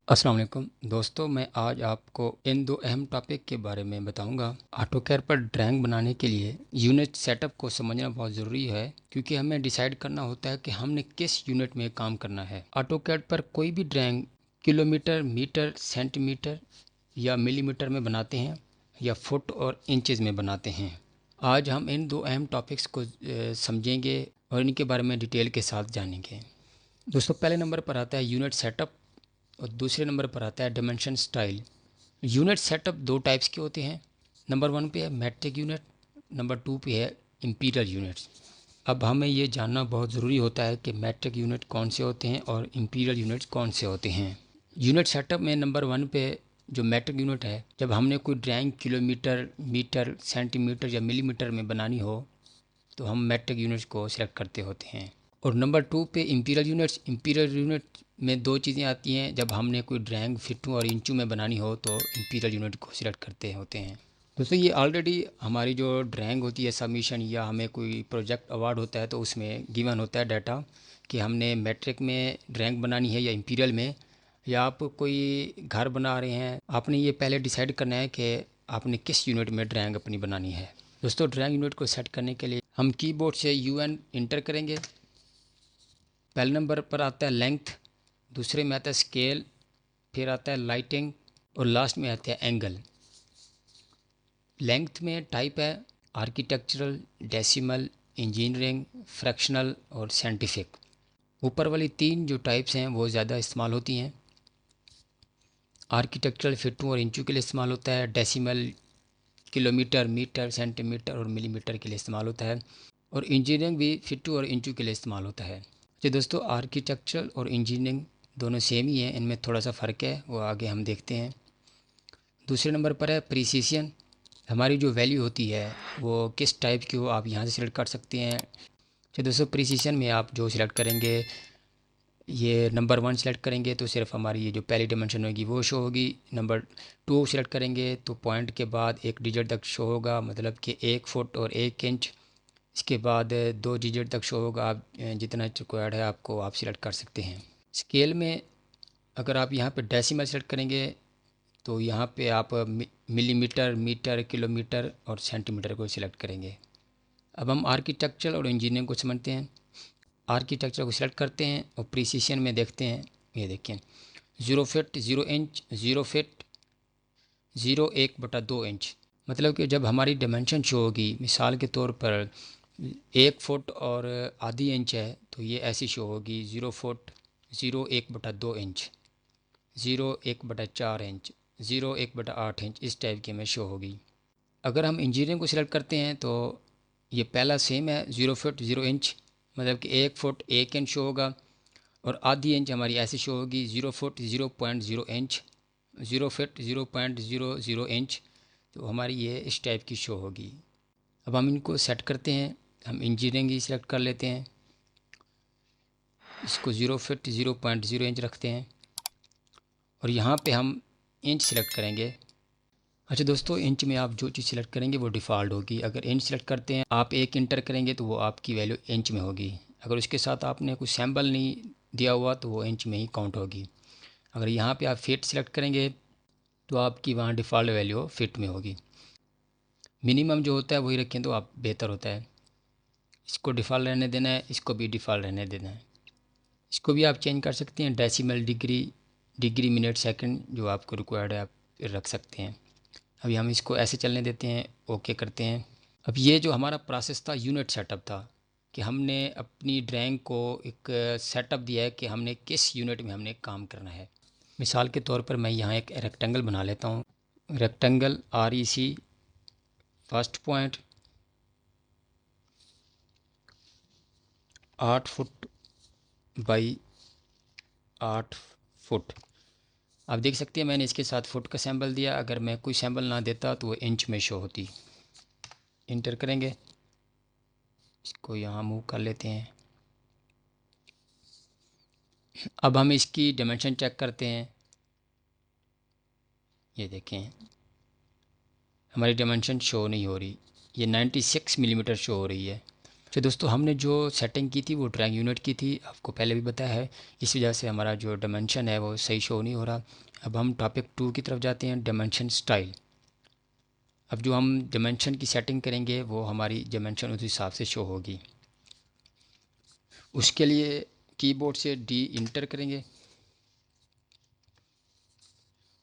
अस्सलाम वालेकुम दोस्तों, मैं आज आपको इन दो अहम टॉपिक के बारे में बताऊंगा। ऑटोकैड पर ड्राइंग बनाने के लिए यूनिट सेटअप को समझना बहुत ज़रूरी है, क्योंकि हमें डिसाइड करना होता है कि हमने किस यूनिट में काम करना है। ऑटोकैड पर कोई भी ड्राइंग किलोमीटर, मीटर, सेंटीमीटर या मिलीमीटर में बनाते हैं या फुट और इंचज़ में बनाते हैं। आज हम इन दो अहम टॉपिक्स को समझेंगे और इनके बारे में डिटेल के साथ जानेंगे। दोस्तों, पहले नंबर पर आता है यूनिट सेटअप और दूसरे नंबर पर आता है डायमेंशन स्टाइल। यूनिट सेटअप दो टाइप्स के होते हैं। नंबर वन पे है मैट्रिक यूनिट, नंबर टू पे है इंपीरियल यूनिट्स। अब हमें ये जानना बहुत ज़रूरी होता है कि मैट्रिक यूनिट कौन से होते हैं और इंपीरियल यूनिट्स कौन से होते हैं। यूनिट सेटअप में नंबर वन पे जो मैट्रिक यूनिट है, जब हमने कोई ड्राइंग किलोमीटर, मीटर, सेंटीमीटर या मिलीमीटर में बनानी हो तो हम मैट्रिक यूनिट्स को सिलेक्ट करते होते हैं। और नंबर टू पे इंपीरियल यूनिट्स। इंपीरियल यूनिट में दो चीज़ें आती हैं। जब हमने कोई ड्राइंग फीटों और इंचों में बनानी हो तो इंपीरियल यूनिट को सिलेक्ट करते होते हैं। दोस्तों, ये ऑलरेडी हमारी जो ड्राइंग होती है सबमिशन या हमें कोई प्रोजेक्ट अवार्ड होता है तो उसमें गिवन होता है डाटा कि हमने मैट्रिक में ड्राइंग बनानी है या इंपीरियल में। या आप कोई घर बना रहे हैं, आपने ये पहले डिसाइड करना है कि आपने किस यूनिट में ड्राइंग अपनी बनानी है। दोस्तों, ड्राइंग यूनिट को सेट करने के लिए हम कीबोर्ड से UN इंटर करेंगे। पहले नंबर पर आता है लेंथ, दूसरे में आता है स्केल, फिर आता है लाइटिंग और लास्ट में आता है एंगल। लेंथ में टाइप है आर्किटेक्चरल, डेसिमल, इंजीनियरिंग, फ्रैक्शनल और साइंटिफिक। ऊपर वाली तीन जो टाइप्स हैं वो ज़्यादा इस्तेमाल होती हैं। आर्किटेक्चरल फीटों और इंचों के लिए इस्तेमाल होता है। डेसिमल किलोमीटर, मीटर, सेंटीमीटर और मिलीमीटर के लिए इस्तेमाल होता है। और इंजीनियरिंग भी फीटों और इंचों के लिए इस्तेमाल होता है। जी दोस्तों, आर्किटेक्चरल और इंजीनियरिंग दोनों सेम ही हैं, इनमें थोड़ा सा फ़र्क है, वो आगे हम देखते हैं। दूसरे नंबर पर है प्रिसीशन। हमारी जो वैल्यू होती है वो किस टाइप की हो, आप यहाँ से सिलेक्ट कर सकते हैं। तो दोस्तों, प्रिसीशन में आप जो सिलेक्ट करेंगे, ये नंबर वन सेलेक्ट करेंगे तो सिर्फ हमारी ये जो पहली डायमेंशन होगी वो शो होगी। नंबर टू सेलेक्ट करेंगे तो पॉइंट के बाद एक डिजिट तक शो होगा, मतलब कि 1 फुट और 1 इंच। इसके बाद 2 डिजिट तक शो होगा। आप जितना रिक्वायर्ड है आपको आप सिलेक्ट कर सकते हैं। स्केल में अगर आप यहाँ पे डेसिमल सेलेक्ट करेंगे तो यहाँ पे आप मिलीमीटर, मीटर, किलोमीटर और सेंटीमीटर को सिलेक्ट करेंगे। अब हम आर्किटेक्चर और इंजीनियरिंग को समझते हैं। आर्किटेक्चर को सिलेक्ट करते हैं और प्रिसीशन में देखते हैं। ये देखिए, 0 फीट 0 इंच, 0 फीट 0 1/2 इंच। मतलब कि जब हमारी डायमेंशन शो होगी, मिसाल के तौर पर 1 फुट और आधी इंच है तो ये ऐसी शो होगी 0 फुट 0 1/2 इंच, 0 1/4 इंच, 0 1/8 इंच, इस टाइप की हमें शो होगी। अगर हम इंजीनियरिंग को सिलेक्ट करते हैं तो ये पहला सेम है, 0 फुट 0 इंच, मतलब कि 1 फुट 1 इंच शो होगा। और आधी इंच हमारी ऐसी शो होगी 0 फुट 0.0 इंच, 0 फीट 0.00 इंच। तो हमारी ये इस टाइप की शो होगी। अब हम इनको सेट करते हैं। हम इंजीनियरिंग ही सिलेक्ट कर लेते हैं, इसको 0 फीट 0.0 इंच रखते हैं और यहाँ पे हम इंच सेलेक्ट करेंगे। अच्छा दोस्तों, इंच में आप जो चीज़ सिलेक्ट करेंगे वो डिफ़ॉल्ट होगी। अगर इंच सेलेक्ट करते हैं, आप 1 इंटर करेंगे तो वो आपकी वैल्यू इंच में होगी। अगर उसके साथ आपने कुछ सैम्बल नहीं दिया हुआ तो वो इंच में ही काउंट होगी। अगर यहाँ पे आप फीट सेलेक्ट करेंगे तो आपकी वहाँ डिफ़ॉल्ट वैल्यू फीट में होगी। मिनिमम जो होता है वही रखें तो आप बेहतर होता है। इसको डिफ़ॉल्ट रहने देना है, इसको भी डिफ़ॉल्ट रहने देना है। इसको भी आप चेंज कर सकते हैं, decimal, degree, degree, minute, second, जो आपको रिक्वायर्ड है आप रख सकते हैं। अभी हम इसको ऐसे चलने देते हैं, ओके करते हैं। अब ये जो हमारा प्रोसेस था यूनिट सेटअप था, कि हमने अपनी ड्राइंग को एक सेटअप दिया है कि हमने किस यूनिट में हमने काम करना है। मिसाल के तौर पर मैं यहाँ एक रेक्टेंगल बना लेता हूँ। Rectangle REC, first point 8 foot by 8 foot. आप देख सकते हैं मैंने इसके साथ फुट का सैम्बल दिया। अगर मैं कोई सैम्बल ना देता तो वो इंच में शो होती। इंटर करेंगे, इसको यहाँ मूव कर लेते हैं। अब हम इसकी डायमेंशन चेक करते हैं। ये देखें, हमारी डायमेंशन शो नहीं हो रही, ये 96 मिलीमीटर शो हो रही है। तो दोस्तों हमने जो सेटिंग की थी वो ड्राइंग यूनिट की थी, आपको पहले भी बताया है। इस वजह से हमारा जो डायमेंशन है वो सही शो नहीं हो रहा। अब हम टॉपिक 2 की तरफ जाते हैं, डायमेंशन स्टाइल। अब जो हम डायमेंशन की सेटिंग करेंगे वो हमारी डायमेंशन उस हिसाब से शो होगी। उसके लिए कीबोर्ड से डी इंटर करेंगे।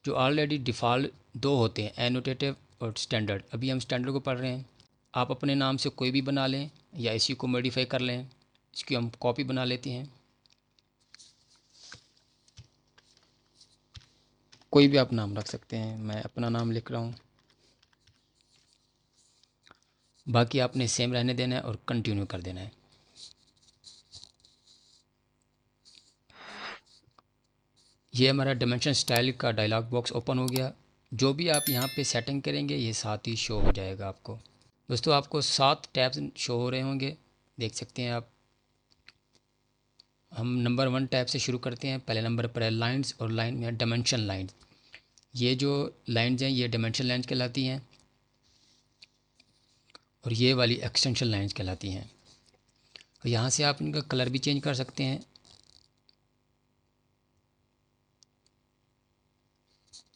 जो ऑलरेडी डिफ़ॉल्ट दो होते हैं, एनोटेटिव और स्टैंडर्ड, अभी हम स्टैंडर्ड को पढ़ रहे हैं। आप अपने नाम से कोई भी बना लें या इसी को मॉडिफाई कर लें। इसकी हम कॉपी बना लेते हैं। कोई भी आप नाम रख सकते हैं, मैं अपना नाम लिख रहा हूँ। बाकी आपने सेम रहने देना है और कंटिन्यू कर देना है। ये हमारा डायमेंशन स्टाइल का डायलॉग बॉक्स ओपन हो गया। जो भी आप यहाँ पे सेटिंग करेंगे ये साथ ही शो हो जाएगा आपको। दोस्तों आपको 7 टैब्स शो हो रहे होंगे, देख सकते हैं आप। हम नंबर 1 टैब से शुरू करते हैं। पहले नंबर पर है लाइंस, और लाइन में डायमेंशन लाइंस। ये जो लाइंस हैं ये डायमेंशन लाइंस कहलाती हैं, और ये वाली एक्सटेंशन लाइंस कहलाती हैं। और यहाँ से आप इनका कलर भी चेंज कर सकते हैं,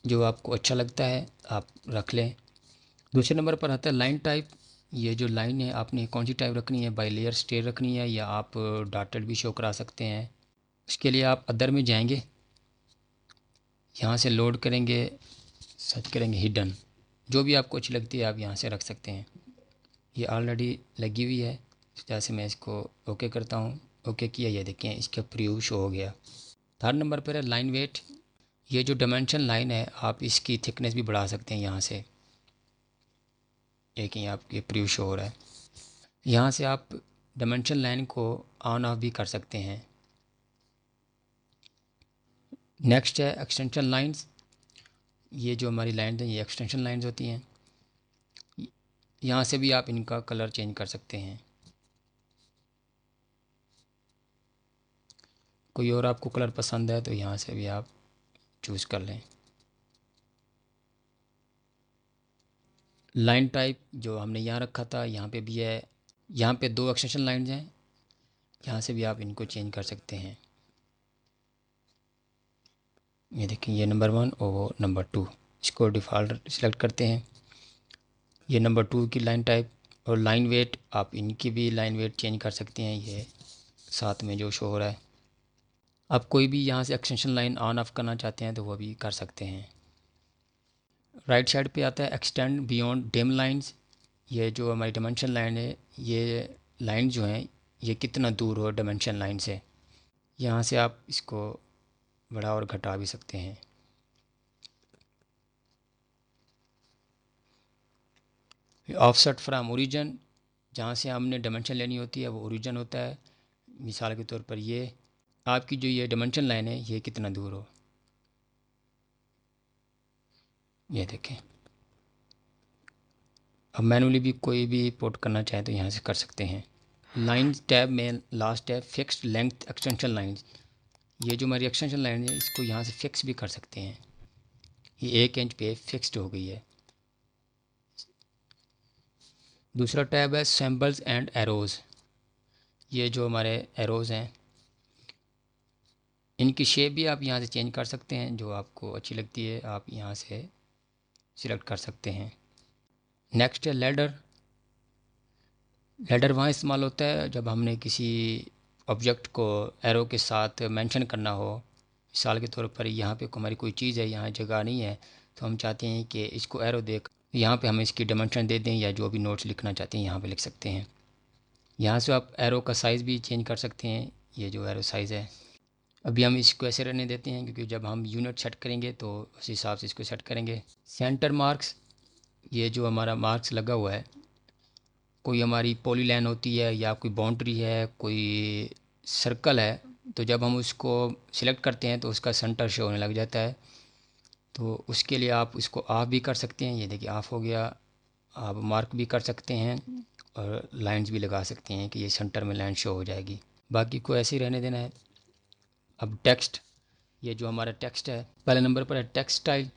जो आपको अच्छा लगता है आप रख लें। दूसरे नंबर पर आता है लाइन टाइप। ये जो लाइन है आपने कौन सी टाइप रखनी है, बाई लेयर स्ट्रेट रखनी है या आप डॉटेड भी शो करा सकते हैं। इसके लिए आप अदर में जाएंगे, यहाँ से लोड करेंगे, सर्च करेंगे हिडन। जो भी आपको अच्छी लगती है आप यहाँ से रख सकते हैं। ये ऑलरेडी लगी हुई है, जैसे मैं इसको ओके करता हूँ। ओके किया, ये देखें इसका प्रीव्यू शो हो गया। थर्ड नंबर पर है लाइन वेट। ये जो डायमेंशन लाइन है आप इसकी थिकनेस भी बढ़ा सकते हैं यहाँ से। एक ही आपके प्रीव्यू शो हो रहा है। यहाँ से आप डायमेंशन लाइन को ऑन ऑफ भी कर सकते हैं। नेक्स्ट है एक्सटेंशन लाइंस। ये जो हमारी लाइन है ये एक्सटेंशन लाइंस होती हैं। यहाँ से भी आप इनका कलर चेंज कर सकते हैं। कोई और आपको कलर पसंद है तो यहाँ से भी आप चूज़ कर लें। लाइन टाइप जो हमने यहाँ रखा था यहाँ पे भी है। यहाँ पे 2 एक्सटेंशन लाइंस हैं, यहाँ से भी आप इनको चेंज कर सकते हैं। ये देखिए, ये नंबर 1 और वो नंबर 2। इसको डिफ़ॉल्ट सिलेक्ट करते हैं। ये नंबर 2 की लाइन टाइप। और लाइन वेट, आप इनकी भी लाइन वेट चेंज कर सकते हैं, ये साथ में जो शो हो रहा है। आप कोई भी यहाँ से एक्सटेंशन लाइन ऑन ऑफ करना चाहते हैं तो वो भी कर सकते हैं। राइट साइड पे आता है एक्सटेंड बियॉन्ड डिम लाइंस। ये जो हमारी डायमेंशन लाइन है, ये लाइन जो हैं ये कितना दूर हो डायमेंशन लाइन से, यहाँ से आप इसको बढ़ा और घटा भी सकते हैं। ऑफसेट फ्रॉम ओरिजिन, जहाँ से हमने डायमेंशन लेनी होती है वो ओरिजिन होता है। मिसाल के तौर पर ये आपकी जो ये डायमेंशन लाइन है ये कितना दूर हो, ये देखें। अब मैनुअली भी कोई भी पोर्ट करना चाहे तो यहाँ से कर सकते हैं। लाइंस टैब में लास्ट है फिक्स्ड लेंथ एक्सटेंशन लाइंस। ये जो हमारी एक्सटेंशन लाइन है इसको यहाँ से फिक्स भी कर सकते हैं। ये 1 इंच पे फिक्स्ड हो गई है। दूसरा टैब है सैम्बल्स एंड एरोज़। ये जो हमारे एरोज़ हैं इनकी शेप भी आप यहाँ से चेंज कर सकते हैं, जो आपको अच्छी लगती है आप यहाँ से सिलेक्ट कर सकते हैं। नेक्स्ट है लैडर। लैडर वहाँ इस्तेमाल होता है जब हमने किसी ऑब्जेक्ट को एरो के साथ मेंशन करना हो। मिसाल के तौर पर यहाँ पे हमारी कोई चीज़ है, यहाँ जगह नहीं है, तो हम चाहते हैं कि इसको एरो देख यहाँ पे हम इसकी डायमेंशन दे दें, या जो भी नोट्स लिखना चाहते हैं यहाँ पे लिख सकते हैं। यहाँ से आप एरो का साइज़ भी चेंज कर सकते हैं, ये जो एरो साइज़ है। अभी हम इसको ऐसे रहने देते हैं क्योंकि जब हम यूनिट सेट करेंगे तो उस हिसाब से इसको सेट करेंगे। सेंटर मार्क्स, ये जो हमारा मार्क्स लगा हुआ है, कोई हमारी पॉली लाइन होती है या कोई बाउंड्री है, कोई सर्कल है, तो जब हम उसको सिलेक्ट करते हैं तो उसका सेंटर शो होने लग जाता है। तो उसके लिए आप इसको ऑफ भी कर सकते हैं, ये देखिए ऑफ हो गया। आप मार्क भी कर सकते हैं और लाइंस भी लगा सकते हैं कि ये सेंटर में लाइन शो हो जाएगी। बाकी को ऐसे ही रहने देना है। अब टेक्स्ट, ये जो हमारा टेक्स्ट है पहले नंबर पर है टेक्स्ट स्टाइल।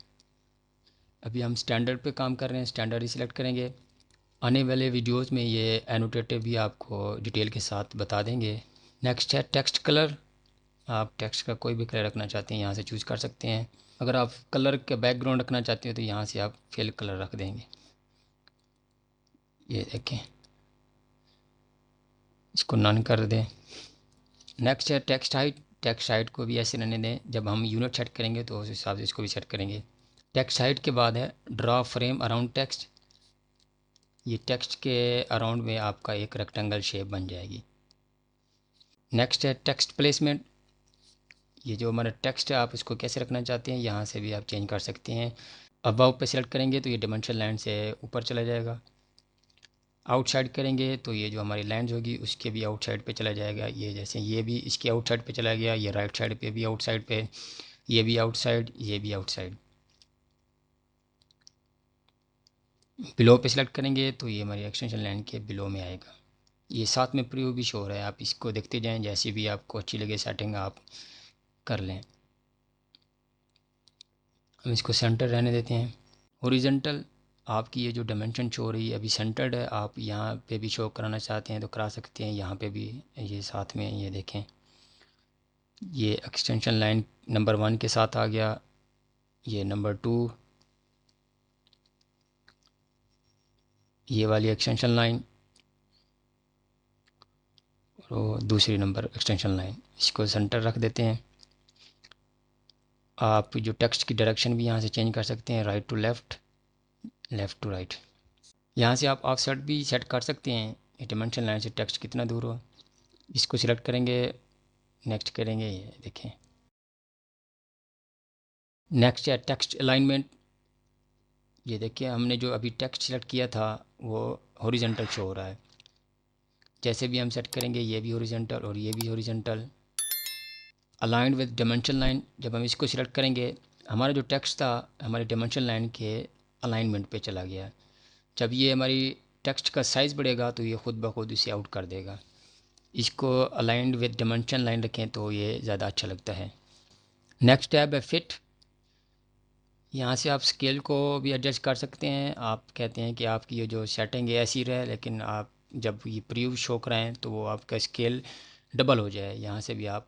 अभी हम स्टैंडर्ड पे काम कर रहे हैं, स्टैंडर्ड ही सिलेक्ट करेंगे। आने वाले वीडियोस में ये एनोटेटिव भी आपको डिटेल के साथ बता देंगे। नेक्स्ट है टेक्स्ट कलर। आप टेक्स्ट का कोई भी कलर रखना चाहते हैं यहाँ से चूज़ कर सकते हैं। अगर आप कलर का बैकग्राउंड रखना चाहते हो तो यहाँ से आप फिल कलर रख देंगे। ये देखें, इसको नन कर दें। नेक्स्ट है टेक्स्ट हाइट। टेक्स्ट हाइट को भी ऐसे रहने दें, जब हम यूनिट सेट करेंगे तो उस हिसाब से इसको भी सेट करेंगे। टेक्स्ट हाइट के बाद है ड्रा फ्रेम अराउंड टेक्स्ट। ये टेक्स्ट के अराउंड में आपका एक रेक्टेंगल शेप बन जाएगी। नेक्स्ट है टेक्स्ट प्लेसमेंट। ये जो हमारा टेक्स्ट है आप इसको कैसे रखना चाहते हैं यहाँ से भी आप चेंज कर सकते हैं। अबव पे सेलेक्ट करेंगे तो ये डायमेंशन लाइन से ऊपर चला जाएगा। आउटसाइड करेंगे तो ये जो हमारी लाइन्स होगी उसके भी आउटसाइड पे चला जाएगा। ये जैसे ये भी इसके आउटसाइड पे चला गया, ये राइट साइड पे भी आउटसाइड पे, ये भी आउटसाइड, ये भी आउटसाइड। बिलो पे सेलेक्ट करेंगे तो ये हमारी एक्सटेंशन लाइन के बिलो में आएगा। ये साथ में प्रीव्यू भी शो हो रहा है, आप इसको देखते जाएं, जैसी भी आपको अच्छी लगे सेटिंग आप कर लें। हम इसको सेंटर रहने देते हैं। हॉरिजॉन्टल, आपकी ये जो डायमेंशन शो हो रही है अभी सेंटर्ड है, आप यहाँ पे भी शो कराना चाहते हैं तो करा सकते हैं। यहाँ पे भी ये साथ में ये देखें, ये एक्सटेंशन लाइन नंबर 1 के साथ आ गया, ये नंबर 2, ये वाली एक्सटेंशन लाइन और दूसरी नंबर एक्सटेंशन लाइन। इसको सेंटर रख देते हैं। आप जो टेक्स्ट की डायरेक्शन भी यहाँ से चेंज कर सकते हैं, right to left, left to right. यहाँ से आप ऑफसेट भी सेट कर सकते हैं, डायमेंशन लाइन से टेक्स्ट कितना दूर हो। इसको सिलेक्ट करेंगे, नेक्स्ट करेंगे, ये देखें। नेक्स्ट है टेक्स्ट अलाइनमेंट। ये देखिए हमने जो अभी टेक्स्ट सेलेक्ट किया था वो हॉरिजॉन्टल शो हो रहा है। जैसे भी हम सेट करेंगे ये भी हॉरिजॉन्टल और ये भी horizontal. Aligned with dimension line, जब हम इसको सिलेक्ट करेंगे हमारा जो टेक्स्ट था हमारी डायमेंशन लाइन के अलाइनमेंट पे चला गया। जब ये हमारी टेक्स्ट का साइज़ बढ़ेगा तो ये ख़ुद ब खुद इसे आउट कर देगा। इसको अलाइंड विद डायमेंशन लाइन रखें तो ये ज़्यादा अच्छा लगता है। नेक्स्ट टैब है फिट। यहाँ से आप स्केल को भी एडजस्ट कर सकते हैं। आप कहते हैं कि आपकी ये जो सेटिंग है ऐसी रहे, लेकिन आप जब ये प्रीव्यू शो कराएँ तो वो आपका स्केल डबल हो जाए। यहाँ से भी आप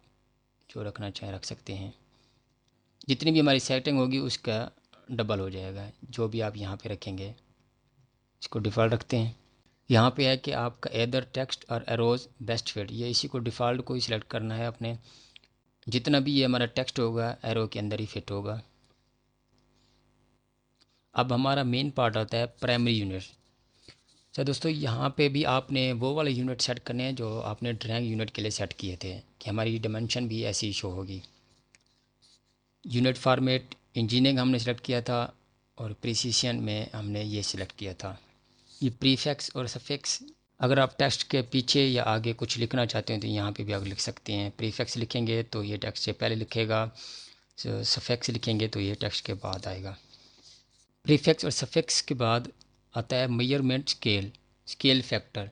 जो रखना चाहें रख सकते हैं। जितनी भी हमारी सेटिंग होगी उसका डबल हो जाएगा जो भी आप यहाँ पे रखेंगे। इसको डिफ़ॉल्ट रखते हैं। यहाँ पे है कि आपका एदर टेक्स्ट और एरोज़ बेस्ट फिट, ये इसी को डिफ़ॉल्ट को ही सिलेक्ट करना है अपने। जितना भी ये हमारा टेक्स्ट होगा एरो के अंदर ही फिट होगा। अब हमारा मेन पार्ट आता है प्राइमरी यूनिट। तो दोस्तों यहाँ पे भी आपने वो वाले यूनिट सेट करने हैं जो आपने ड्राइंग यूनिट के लिए सेट किए थे कि हमारी डायमेंशन भी ऐसी शो होगी। यूनिट फॉर्मेट इंजीनियरिंग हमने सेलेक्ट किया था और प्रिसीशन में हमने ये सिलेक्ट किया था। ये प्रीफिक्स और सफिक्स, अगर आप टेक्स्ट के पीछे या आगे कुछ लिखना चाहते हैं तो यहाँ पे भी आप लिख सकते हैं। प्रीफिक्स लिखेंगे तो ये टेक्स्ट से पहले लिखेगा, सफिक्स लिखेंगे तो ये टेक्स्ट के बाद आएगा। प्रीफिक्स और सफिक्स के बाद आता है मेजरमेंट स्केल, स्केल फैक्टर।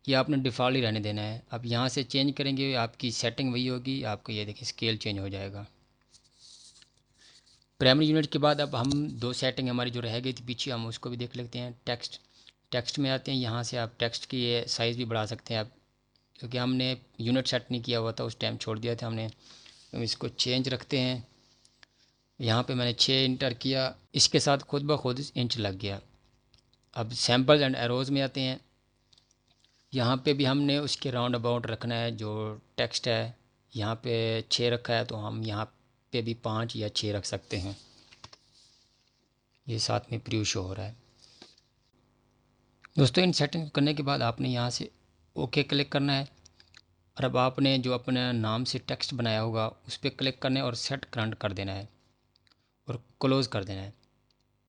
ये आपने डिफ़ॉल्ट ही रहने देना है। अब यहाँ से चेंज करेंगे आपकी सेटिंग वही होगी, आपको ये देखिए स्केल चेंज हो जाएगा। प्राइमरी यूनिट के बाद अब हम 2 सेटिंग हमारी जो रह गई थी पीछे, हम उसको भी देख लेते हैं। टेक्स्ट, टेक्स्ट में आते हैं। यहाँ से आप टेक्स्ट की ये साइज़ भी बढ़ा सकते हैं आप, क्योंकि हमने यूनिट सेट नहीं किया हुआ था उस टाइम, छोड़ दिया था हमने, तो इसको चेंज रखते हैं। यहाँ पे मैंने 6 इंटर किया, इसके साथ खुद ब खुद इंच लग गया। अब सैम्पल एंड एरोज़ में आते हैं। यहाँ पे भी हमने उसके राउंड अबाउट रखना है। जो टेक्स्ट है यहाँ पे 6 रखा है तो हम यहाँ पे भी 5 या 6 रख सकते हैं। ये साथ में प्रीव्यू शो हो रहा है। दोस्तों इन सेटिंग करने के बाद आपने यहाँ से ओके क्लिक करना है और अब आपने जो अपने नाम से टेक्स्ट बनाया होगा उस पर क्लिक करना है और सेट करंट कर देना है और क्लोज़ कर देना है।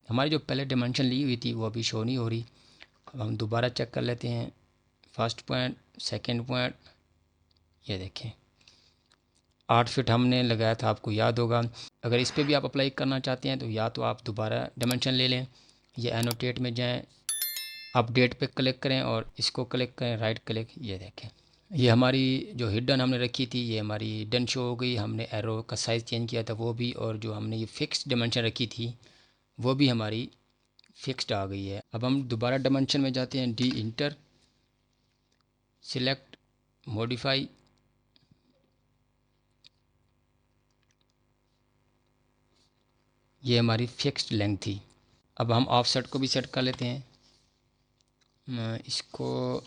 हमारी जो पहले डायमेंशन ली हुई थी वो अभी शो नहीं हो रही। अब हम दोबारा चेक कर लेते हैं। फर्स्ट पॉइंट, सेकंड पॉइंट, ये देखें 8 फीट हमने लगाया था, आपको याद होगा। अगर इस पर भी आप अप्लाई करना चाहते हैं तो या तो आप दोबारा डायमेंशन ले लें, ये एनोटेट में जाएं, अपडेट पे क्लिक करें और इसको क्लिक करें, राइट क्लिक, ये देखें ये हमारी जो हिडन हमने रखी थी ये हमारी हिडन शो हो गई। हमने एरो का साइज़ चेंज किया था वो भी, और जो हमने ये फिक्स डायमेंशन रखी थी वो भी हमारी फिक्स्ड आ गई है। अब हम दोबारा डायमेंशन में जाते हैं, डी इंटर, सिलेक्ट, मॉडिफाई, ये हमारी फिक्स्ड लेंथ थी। अब हम ऑफसेट को भी सेट कर लेते हैं, इसको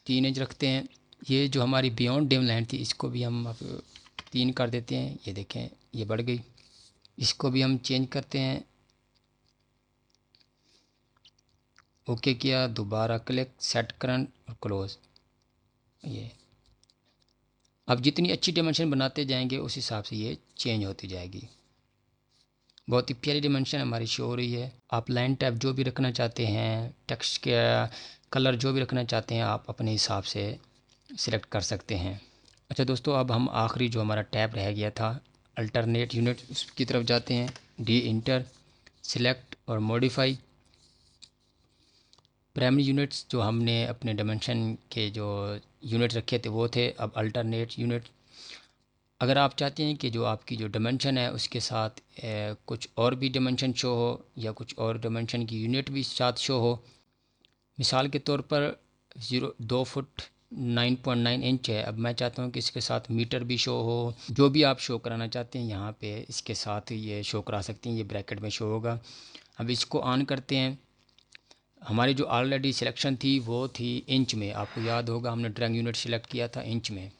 3 इंच रखते हैं। ये जो हमारी बियॉन्ड डिम लाइन थी इसको भी हम अब 3 कर देते हैं, ये देखें ये बढ़ गई। इसको भी हम चेंज करते हैं, ओके किया, दोबारा क्लिक, सेट करंट और क्लोज। ये अब जितनी अच्छी डायमेंशन बनाते जाएंगे उस हिसाब से ये चेंज होती जाएगी। बहुत ही प्यारी डायमेंशन हमारी शो हो रही है। आप लाइन टाइप जो भी रखना चाहते हैं, टेक्स्ट के कलर जो भी रखना चाहते हैं, आप अपने हिसाब से सिलेक्ट कर सकते हैं। अच्छा दोस्तों, अब हम आखिरी जो हमारा टैब रह गया था, अल्टरनेट यूनिट, उसकी तरफ जाते हैं, डी इंटर, सिलेक्ट और मॉडिफाई। प्राइमरी यूनिट्स जो हमने अपने डायमेंशन के जो यूनिट रखे थे वो थे। अब अल्टरनेट यूनिट, अगर आप चाहते हैं कि जो आपकी जो डायमेंशन है उसके साथ कुछ और भी डायमेंशन शो हो या कुछ और डायमेंशन की यूनिट भी साथ शो हो, मिसाल के तौर पर 2 फुट 9.9 इंच है। अब मैं चाहता हूँ कि इसके साथ मीटर भी शो हो। जो भी आप शो कराना चाहते हैं यहाँ पे इसके साथ ये शो करा सकते हैं, ये ब्रैकेट में शो होगा। अब इसको ऑन करते हैं। हमारी जो ऑलरेडी सिलेक्शन थी वो थी इंच में, आपको याद होगा हमने ड्राइंग यूनिट सिलेक्ट किया था इंच में।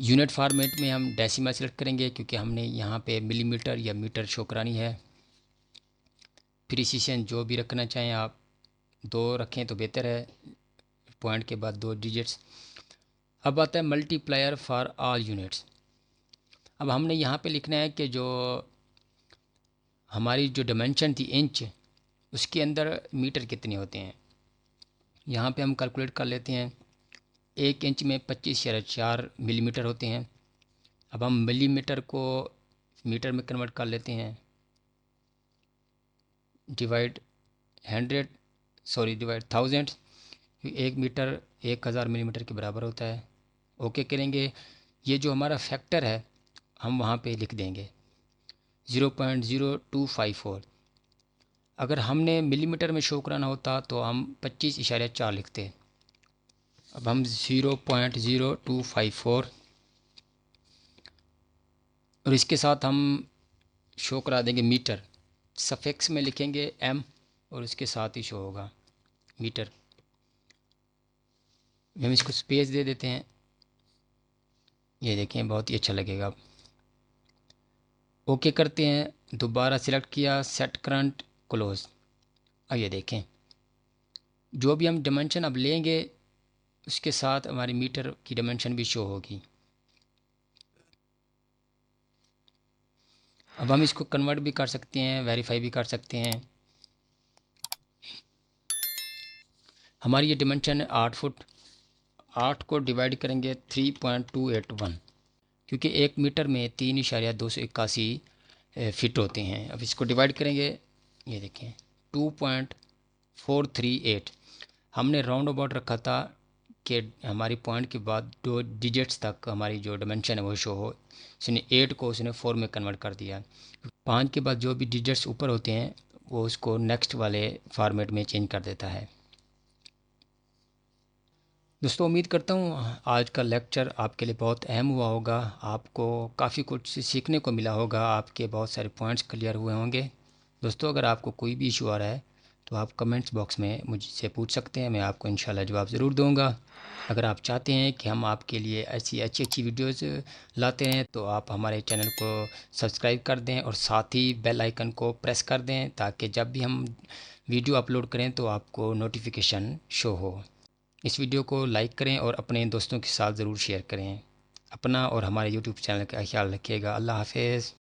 यूनिट फॉर्मेट में हम डेसिमल सेलेक्ट करेंगे क्योंकि हमने यहाँ पे मिलीमीटर या मीटर शो करानी है। प्रिसीशन जो भी रखना चाहें आप, 2 रखें तो बेहतर है, पॉइंट के बाद 2 डिजिट्स। अब आता है मल्टीप्लायर फॉर ऑल यूनिट्स। अब हमने यहाँ पे लिखना है कि जो हमारी जो डायमेंशन थी इंच, उसके अंदर मीटर कितने होते हैं। यहाँ पे हम कैलकुलेट कर लेते हैं। 1 इंच में 25.4 मिलीमीटर होते हैं। अब हम मिलीमीटर को मीटर में कन्वर्ट कर लेते हैं, डिवाइड 1000। 1 मीटर 1000 मिलीमीटर के बराबर होता है। ओके करेंगे। ये जो हमारा फैक्टर है हम वहाँ पे लिख देंगे 0.0254। अगर हमने मिलीमीटर में शो कराना होता तो हम 25.4 लिखते। अब हम 0.0254 और इसके साथ हम शो करा देंगे मीटर। सफिक्स में लिखेंगे m और इसके साथ ही शो होगा मीटर। हम इसको स्पेस दे देते हैं, ये देखें बहुत ही अच्छा लगेगा। अब ओके करते हैं, दोबारा सिलेक्ट किया, सेट करंट, क्लोज। अब ये देखें जो भी हम डायमेंशन अब लेंगे उसके साथ हमारी मीटर की डायमेंशन भी शो होगी। अब हम इसको कन्वर्ट भी कर सकते हैं, वेरीफाई भी कर सकते हैं। हमारी ये डायमेंशन है 8 फुट। 8 को डिवाइड करेंगे 3.281 क्योंकि 1 मीटर में 3.281 फिट होते हैं। अब इसको डिवाइड करेंगे, ये देखें 2.438। हमने राउंड अबाउट रखा था कि हमारी पॉइंट के बाद 2 डिजिट्स तक हमारी जो डायमेंशन है वो शो हो। इसने 8 को उसने 4 में कन्वर्ट कर दिया। 5 के बाद जो भी डिजिट्स ऊपर होते हैं वो उसको नेक्स्ट वाले फॉर्मेट में चेंज कर देता है। दोस्तों उम्मीद करता हूँ आज का लेक्चर आपके लिए बहुत अहम हुआ होगा, आपको काफ़ी कुछ सीखने को मिला होगा, आपके बहुत सारे पॉइंट्स क्लियर हुए होंगे। दोस्तों अगर आपको कोई भी इशू आ रहा है तो आप कमेंट्स बॉक्स में मुझसे पूछ सकते हैं, मैं आपको इंशाल्लाह जवाब ज़रूर दूंगा। अगर आप चाहते हैं कि हम आपके लिए ऐसी अच्छी अच्छी वीडियोज़ लाते हैं तो आप हमारे चैनल को सब्सक्राइब कर दें और साथ ही बेल आइकन को प्रेस कर दें ताकि जब भी हम वीडियो अपलोड करें तो आपको नोटिफिकेशन शो हो। इस वीडियो को लाइक करें और अपने दोस्तों के साथ ज़रूर शेयर करें। अपना और हमारे यूट्यूब चैनल का ख्याल रखिएगा। अल्लाह हाफिज़।